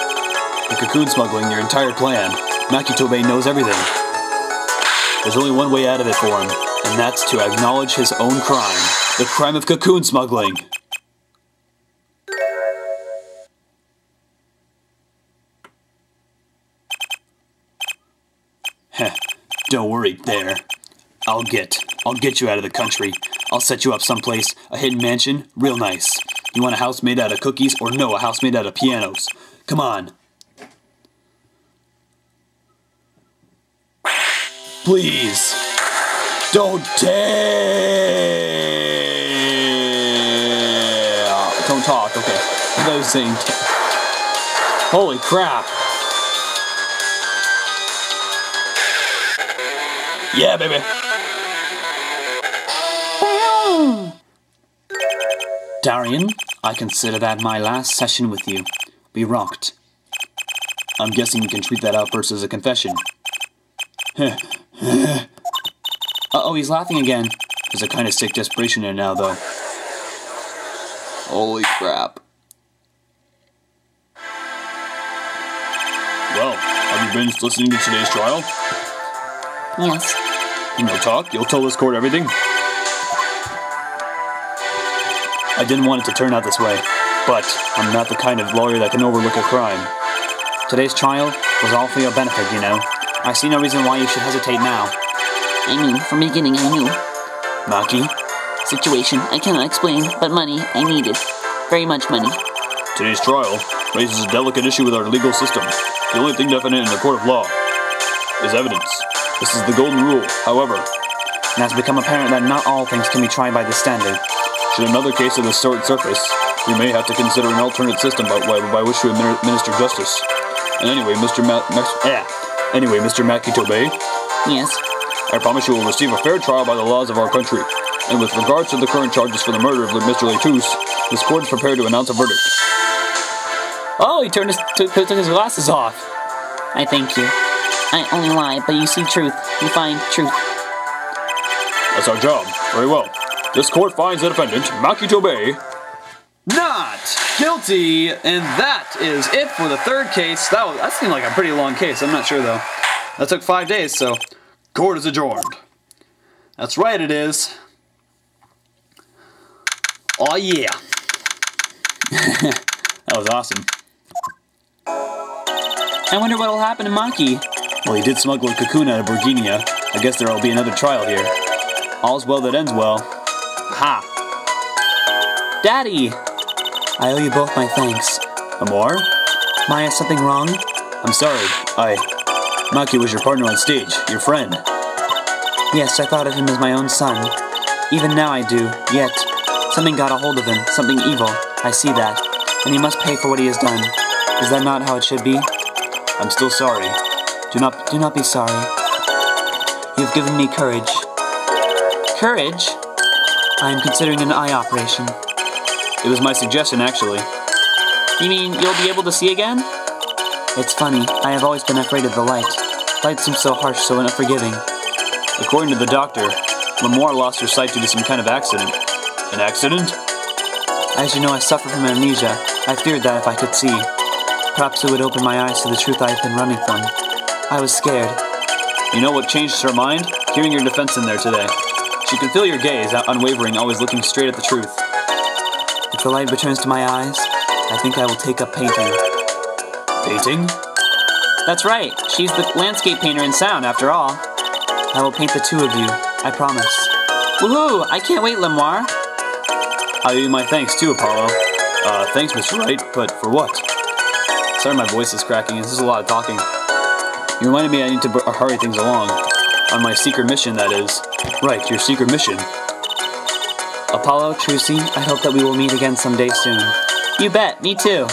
The cocoon smuggling, your entire plan. Maki Tobe knows everything. There's only one way out of it for him, and that's to acknowledge his own crime. The crime of cocoon smuggling. Heh, don't worry there. I'll get you out of the country. I'll set you up someplace, a hidden mansion, real nice. You want a house made out of cookies, or no, a house made out of pianos? Come on. Please, don't Don't talk, okay. I thought I was saying holy crap. Yeah, baby. Darian, I consider that my last session with you. We rocked. I'm guessing we can treat that outburst as a confession. Uh-oh, he's laughing again. There's a kind of sick desperation in it now, though. Holy crap. Well, have you been listening to today's trial? Yes. And you'll talk? You'll tell this court everything? I didn't want it to turn out this way, but I'm not the kind of lawyer that can overlook a crime. Today's trial was all for your benefit, you know. I see no reason why you should hesitate now. I mean, from the beginning I knew. Maki? Situation I cannot explain, but money I needed. Very much money. Today's trial raises a delicate issue with our legal system. The only thing definite in the court of law is evidence. This is the golden rule, however. It has become apparent that not all things can be tried by this standard. Should another case of this sort surface, we may have to consider an alternate system by which to administer justice. And anyway, Mr. Maki Tobe, Yes. I promise you will receive a fair trial by the laws of our country. And with regards to the current charges for the murder of Mr. Letus, this court is prepared to announce a verdict. Oh, he took his glasses off. I thank you. I only lie, but you see truth. You find truth. That's our job. Very well. This court finds the defendant, Makito Bay, not guilty, and that is it for the third case. That seemed like a pretty long case. I'm not sure though. That took 5 days, so court is adjourned. That's right, it is. Oh yeah. That was awesome. I wonder what'll happen to Maki. Well, he did smuggle a cocoon out of Borginia. I guess there'll be another trial here. All's well that ends well. Ha! Daddy! I owe you both my thanks. Amor? Maya, something wrong? I'm sorry. Maki was your partner on stage, your friend. Yes, I thought of him as my own son. Even now I do, yet something got a hold of him, something evil. I see that. And he must pay for what he has done. Is that not how it should be? I'm still sorry. Do not be sorry. You have given me courage. Courage? I am considering an eye operation. It was my suggestion, actually. You mean you'll be able to see again? It's funny, I have always been afraid of the light. Light seems so harsh, so unforgiving. According to the doctor, Lemoire lost her sight due to some kind of accident. An accident? As you know, I suffer from amnesia. I feared that if I could see, perhaps it would open my eyes to the truth I have been running from. I was scared. You know what changed her mind? Hearing your defense in there today. She could feel your gaze, unwavering, always looking straight at the truth. If the light returns to my eyes, I think I will take up painting. Painting? That's right. She's the landscape painter in sound, after all. I will paint the two of you. I promise. Woohoo! I can't wait, Lemoire. I owe you my thanks too, Apollo. Thanks, Mr. Wright, but for what? Sorry my voice is cracking. This is a lot of talking. You reminded me I need to hurry things along. On my secret mission, that is. Right, your secret mission. Apollo, Trucy, I hope that we will meet again someday soon. You bet, me too.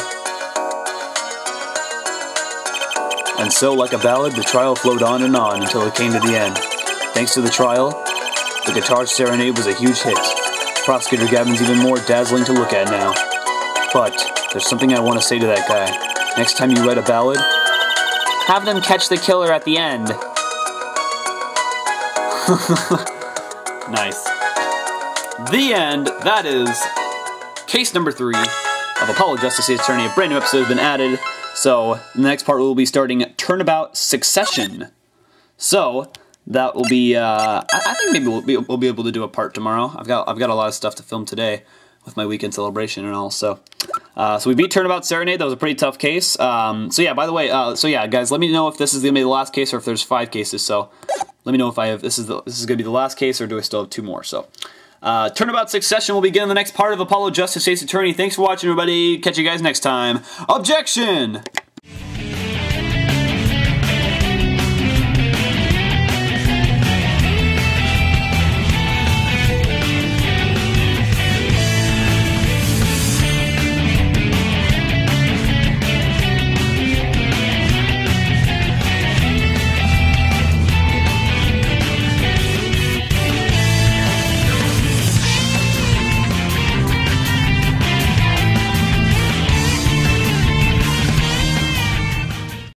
And so, like a ballad, the trial flowed on and on until it came to the end. Thanks to the trial, the guitar serenade was a huge hit. Prosecutor Gavin's even more dazzling to look at now. But there's something I want to say to that guy. Next time you write a ballad, have them catch the killer at the end. Nice. The end. That is case number 3 of Apollo Justice Attorney. A brand new episode has been added. So the next part will be starting Turnabout Succession. So that will be. I think maybe we'll be able to do a part tomorrow. I've got a lot of stuff to film today with my weekend celebration and all. So we beat Turnabout Serenade. That was a pretty tough case. So yeah. By the way, guys, let me know if this is gonna be the last case or if there's 5 cases. So let me know if this is gonna be the last case or do I still have 2 more. So. Turnabout Succession will begin in the next part of Apollo Justice State's Attorney. Thanks for watching, everybody. Catch you guys next time. Objection!